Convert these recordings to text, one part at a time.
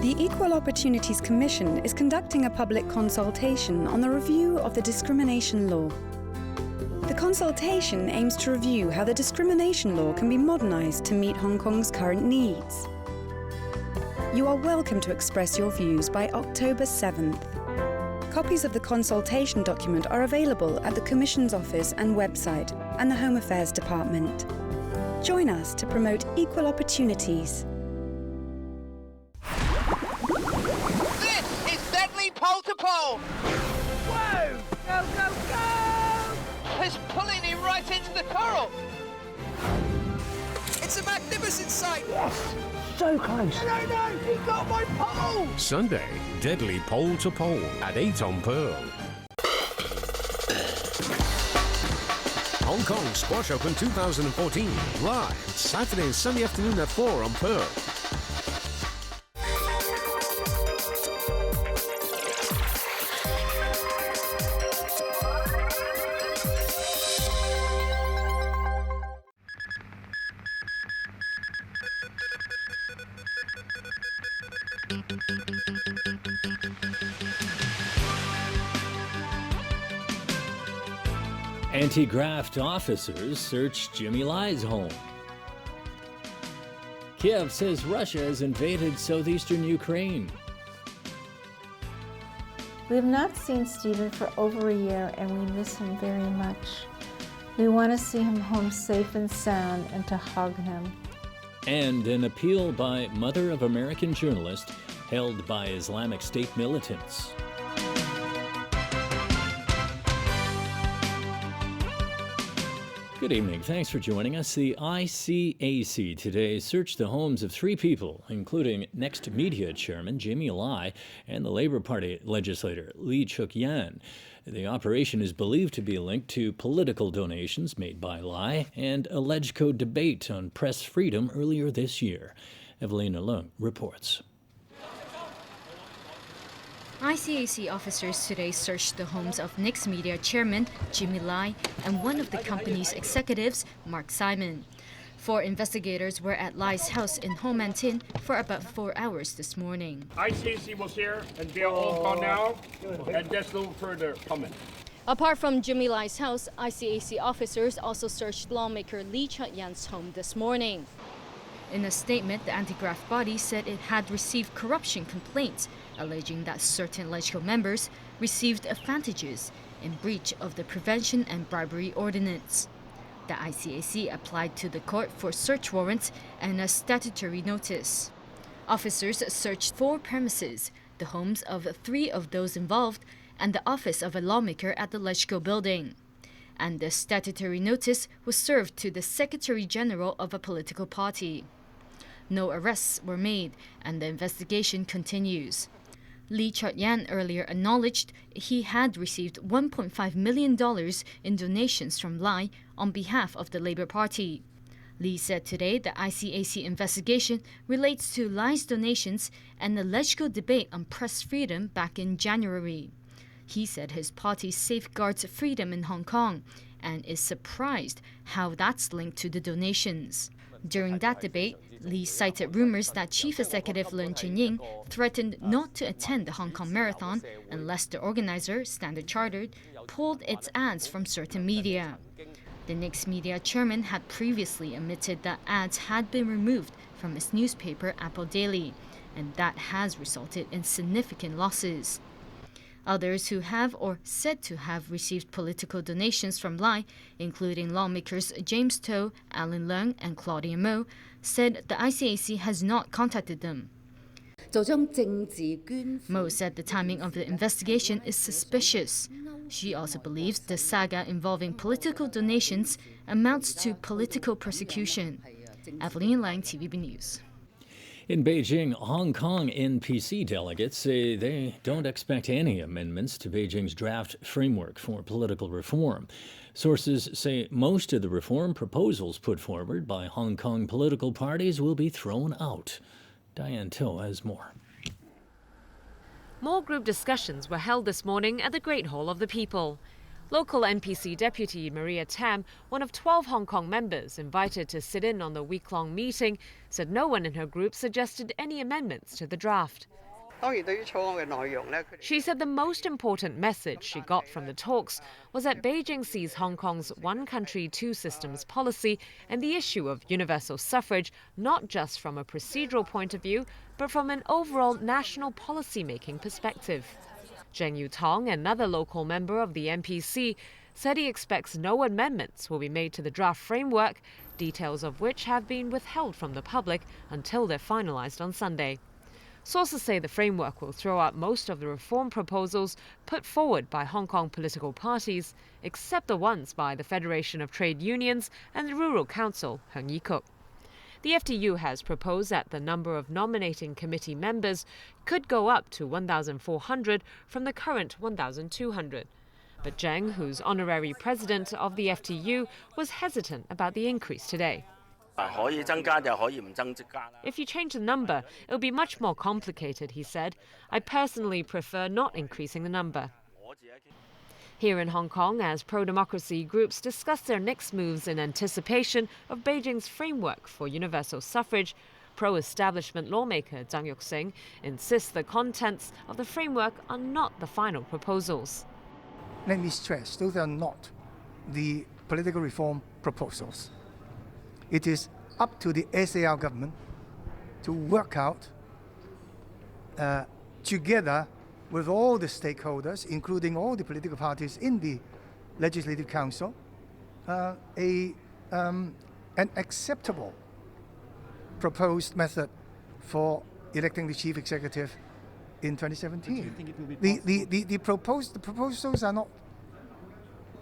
The Equal Opportunities Commission is conducting a public consultation on the review of the discrimination law. The consultation aims to review how the discrimination law can be modernised to meet Hong Kong's current needs. You are welcome to express your views by October 7th. Copies of the consultation document are available at the Commission's office and website and the Home Affairs Department. Join us to promote equal opportunities. This is deadly pole-to-pole! Whoa! Go, go, go! It's pulling him right into the coral! It's a magnificent sight! Yes! So close! No, he got my pole! Sunday, deadly pole to pole at 8 on Pearl. Hong Kong Squash Open 2014, live Saturday and Sunday afternoon at 4 on Pearl. Anti-graft officers search Jimmy Lai's home. Kiev says Russia has invaded southeastern Ukraine. We have not seen Stephen for over a year and we miss him very much. We want to see him home safe and sound and to hug him. And an appeal by mother of American journalist held by Islamic State militants. Good evening. Thanks for joining us. The ICAC today searched the homes of three people, including Next Media chairman Jimmy Lai and the Labour Party legislator Lee Chuk-yan. The operation is believed to be linked to political donations made by Lai and a LegCo debate on press freedom earlier this year. Evelina Leung reports. ICAC officers today searched the homes of Next Media chairman Jimmy Lai and one of the company's executives, Mark Simon. 4 investigators were at Lai's house in Ho Man Tin for about 4 hours this morning. ICAC was here and they are all gone now, and there's no further comment. Apart from Jimmy Lai's house, ICAC officers also searched lawmaker Lee Chuk-yan's home this morning. In a statement, the anti-graft body said it had received corruption complaints, alleging that certain LegCo members received advantages in breach of the Prevention and Bribery Ordinance. The ICAC applied to the court for search warrants and a statutory notice. Officers searched 4 premises, the homes of 3 of those involved, and the office of a lawmaker at the LegCo building. And the statutory notice was served to the Secretary General of a political party. No arrests were made, and the investigation continues. Lee Chuk-yan earlier acknowledged he had received $1.5 million in donations from Lai on behalf of the Labour Party. Lee said today the ICAC investigation relates to Lai's donations and the LegCo debate on press freedom back in January. He said his party safeguards freedom in Hong Kong and is surprised how that's linked to the donations. During that debate, Lee cited rumors that Chief Executive Leung Chun-ying threatened not to attend the Hong Kong Marathon unless the organizer, Standard Chartered, pulled its ads from certain media. The Next Media chairman had previously admitted that ads had been removed from his newspaper Apple Daily, and that has resulted in significant losses. Others who have or said to have received political donations from Lai, including lawmakers James To, Alan Leung and Claudia Mo, said the ICAC has not contacted them. Mo said the timing of the investigation is suspicious. She also believes the saga involving political donations amounts to political persecution. Evelyn Lang, TVB News. In Beijing, Hong Kong NPC delegates say they don't expect any amendments to Beijing's draft framework for political reform. Sources say most of the reform proposals put forward by Hong Kong political parties will be thrown out. Diane To has more. More group discussions were held this morning at the Great Hall of the People. Local NPC deputy Maria Tam, one of 12 Hong Kong members invited to sit in on the week-long meeting, said no one in her group suggested any amendments to the draft. She said the most important message she got from the talks was that Beijing sees Hong Kong's one country, two systems policy and the issue of universal suffrage not just from a procedural point of view, but from an overall national policy-making perspective. Zheng Yutong, another local member of the NPC, said he expects no amendments will be made to the draft framework, details of which have been withheld from the public until they're finalized on Sunday. Sources say the framework will throw out most of the reform proposals put forward by Hong Kong political parties, except the ones by the Federation of Trade Unions and the Rural Council, Heng Yi-kuk. The FTU has proposed that the number of nominating committee members could go up to 1,400 from the current 1,200. But Zheng, who's honorary president of the FTU, was hesitant about the increase today. If you change the number, it'll be much more complicated, he said. I personally prefer not increasing the number. Here in Hong Kong, as pro-democracy groups discuss their next moves in anticipation of Beijing's framework for universal suffrage, pro-establishment lawmaker Zhang Yuxing insists the contents of the framework are not the final proposals. Let me stress, those are not the political reform proposals. It is up to the SAR government to work out together with all the stakeholders, including all the political parties in the Legislative Council, an acceptable proposed method for electing the chief executive in 2017. The proposals are not,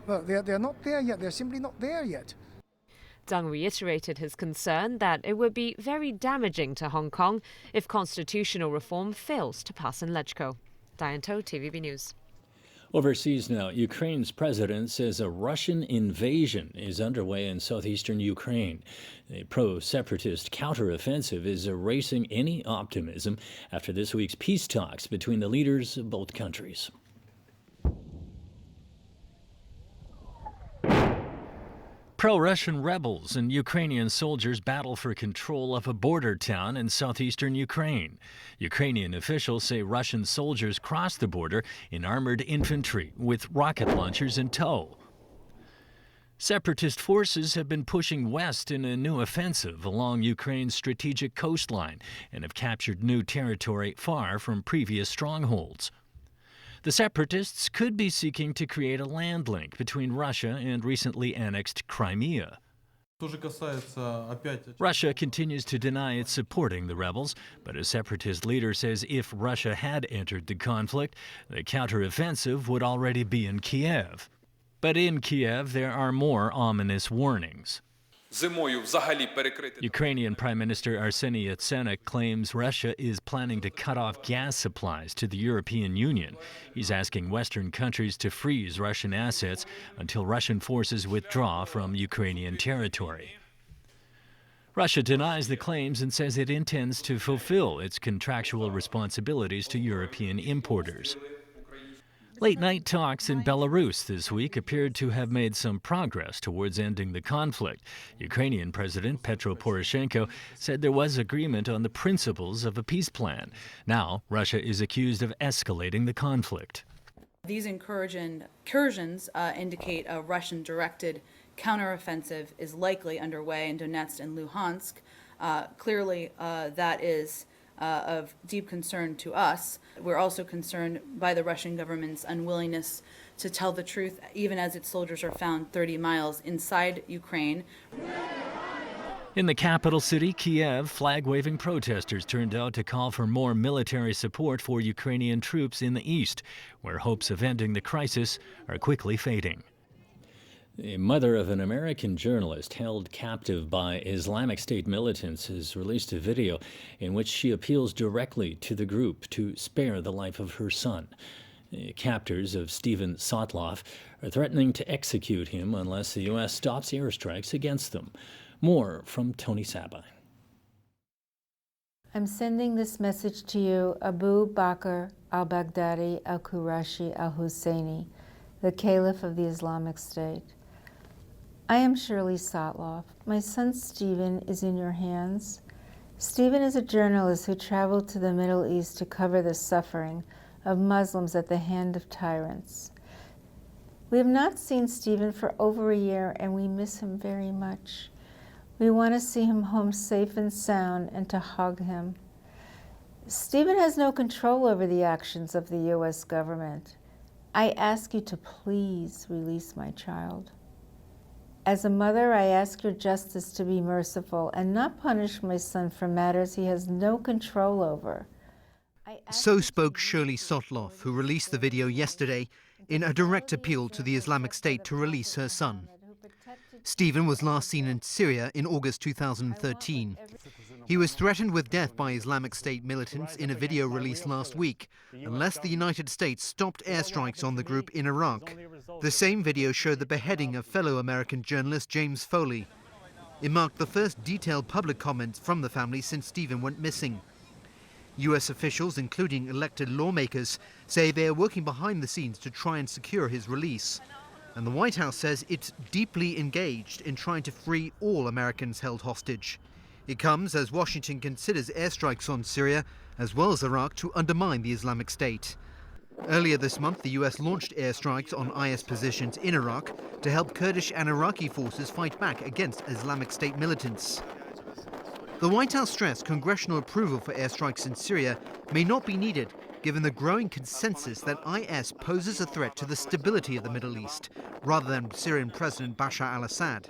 well, they're not there yet. They're simply not there yet. Zhang reiterated his concern that it would be very damaging to Hong Kong if constitutional reform fails to pass in LegCo. Diane To, TVB News. Overseas now, Ukraine's president says a Russian invasion is underway in southeastern Ukraine. A pro-separatist counteroffensive is erasing any optimism after this week's peace talks between the leaders of both countries. Pro-Russian rebels and Ukrainian soldiers battle for control of a border town in southeastern Ukraine. Ukrainian officials say Russian soldiers crossed the border in armored infantry with rocket launchers in tow. Separatist forces have been pushing west in a new offensive along Ukraine's strategic coastline and have captured new territory far from previous strongholds. The separatists could be seeking to create a land link between Russia and recently annexed Crimea. Russia continues to deny it's supporting the rebels, but a separatist leader says if Russia had entered the conflict, the counteroffensive would already be in Kiev. But in Kiev, there are more ominous warnings. Ukrainian Prime Minister Arseniy Yatsenyuk claims Russia is planning to cut off gas supplies to the European Union. He's asking Western countries to freeze Russian assets until Russian forces withdraw from Ukrainian territory. Russia denies the claims and says it intends to fulfill its contractual responsibilities to European importers. Late-night talks in Belarus this week appeared to have made some progress towards ending the conflict. Ukrainian President Petro Poroshenko said there was agreement on the principles of a peace plan. Now, Russia is accused of escalating the conflict. These incursions indicate a Russian-directed counteroffensive is likely underway in Donetsk and Luhansk. Clearly, that is of deep concern to us. We're also concerned by the Russian government's unwillingness to tell the truth, even as its soldiers are found 30 miles inside Ukraine. In the capital city, Kiev, flag-waving protesters turned out to call for more military support for Ukrainian troops in the east, where hopes of ending the crisis are quickly fading. The mother of an American journalist held captive by Islamic State militants has released a video in which she appeals directly to the group to spare the life of her son. The captors of Stephen Sotloff are threatening to execute him unless the U.S. stops airstrikes against them. More from Tony Sabine. I'm sending this message to you, Abu Bakr al-Baghdadi al-Qurashi al-Husseini. the Caliph of the Islamic State. I am Shirley Sotloff. My son Stephen is in your hands. Stephen is a journalist who traveled to the Middle East to cover the suffering of Muslims at the hand of tyrants. We have not seen Stephen for over a year, and we miss him very much. We want to see him home safe and sound and to hug him. Stephen has no control over the actions of the U.S. government. I ask you to please release my child. As a mother, I ask your justice to be merciful and not punish my son for matters he has no control over. So spoke Shirley Sotloff, who released the video yesterday in a direct appeal to the Islamic State to release her son. Stephen was last seen in Syria in August 2013. He was threatened with death by Islamic State militants in a video released last week, unless the United States stopped airstrikes on the group in Iraq. The same video showed the beheading of fellow American journalist James Foley. It marked the first detailed public comments from the family since Stephen went missing. US officials, including elected lawmakers, say they are working behind the scenes to try and secure his release. And the White House says it's deeply engaged in trying to free all Americans held hostage. It comes as Washington considers airstrikes on Syria, as well as Iraq, to undermine the Islamic State. Earlier this month, the US launched airstrikes on IS positions in Iraq to help Kurdish and Iraqi forces fight back against Islamic State militants. The White House stressed congressional approval for airstrikes in Syria may not be needed, given the growing consensus that IS poses a threat to the stability of the Middle East, rather than Syrian President Bashar al-Assad.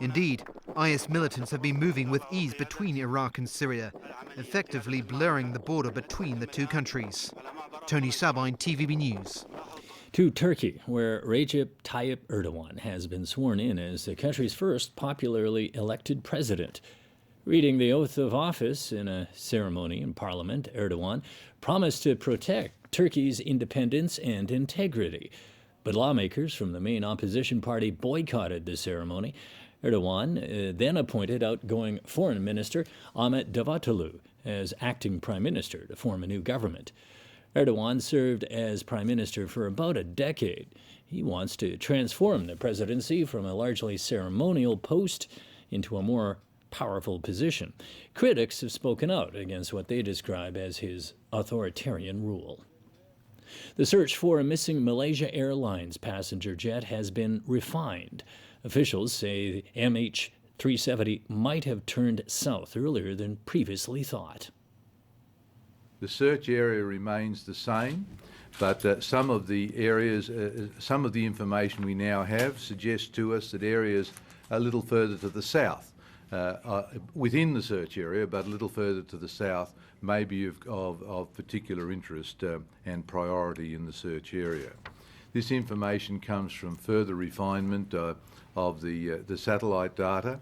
Indeed, IS militants have been moving with ease between Iraq and Syria, effectively blurring the border between the two countries. Tony Sabine, TVB News. To Turkey, where Recep Tayyip Erdogan has been sworn in as the country's first popularly elected president. Reading the oath of office in a ceremony in Parliament, Erdogan promised to protect Turkey's independence and integrity. But lawmakers from the main opposition party boycotted the ceremony. Erdogan then appointed outgoing Foreign Minister Ahmet Davutoglu as acting prime minister to form a new government. Erdogan served as prime minister for about a decade. He wants to transform the presidency from a largely ceremonial post into a more powerful position. Critics have spoken out against what they describe as his authoritarian rule. The search for a missing Malaysia Airlines passenger jet has been refined. Officials say the MH370 might have turned south earlier than previously thought. The search area remains the same, but some of the information we now have suggests to us that areas a little further to the south, within the search area, but a little further to the south, may be of particular interest and priority in the search area. This information comes from further refinement of the satellite data.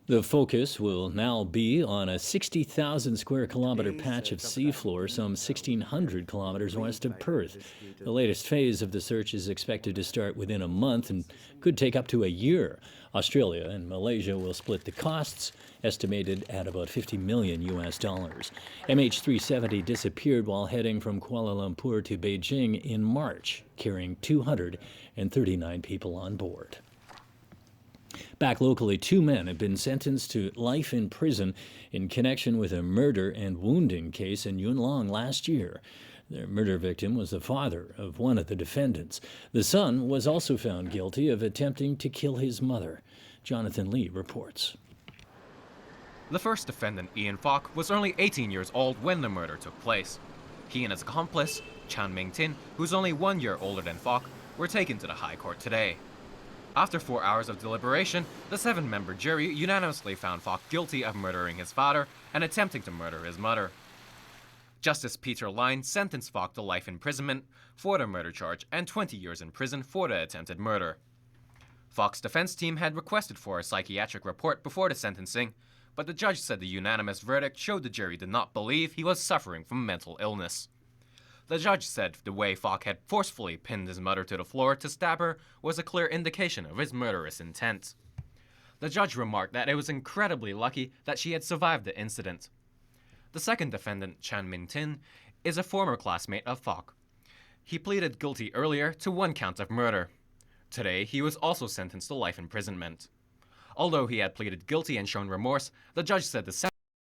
The focus will now be on a 60,000 square kilometre patch of seafloor some 1,600 kilometres west of Perth. The latest phase of the search is expected to start within a month and could take up to a year. Australia and Malaysia will split the costs, estimated at about $50 million. MH370 disappeared while heading from Kuala Lumpur to Beijing in March, carrying 239 people on board. Back locally, 2 men have been sentenced to life in prison in connection with a murder and wounding case in Yuen Long last year. The murder victim was the father of one of the defendants. The son was also found guilty of attempting to kill his mother. Jonathan Lee reports. The first defendant, Ian Falk, was only 18 years old when the murder took place. He and his accomplice, Chan Ming-tin, who's only 1 year older than Falk, were taken to the High Court today. After 4 hours of deliberation, the 7-member jury unanimously found Falk guilty of murdering his father and attempting to murder his mother. Justice Peter Line sentenced Falk to life imprisonment for the murder charge and 20 years in prison for the attempted murder. Falk's defense team had requested for a psychiatric report before the sentencing, but the judge said the unanimous verdict showed the jury did not believe he was suffering from mental illness. The judge said the way Falk had forcefully pinned his mother to the floor to stab her was a clear indication of his murderous intent. The judge remarked that it was incredibly lucky that she had survived the incident. The second defendant, Chan Min-tin, is a former classmate of Falk. He pleaded guilty earlier to 1 count of murder. Today, he was also sentenced to life imprisonment. Although he had pleaded guilty and shown remorse, the judge said the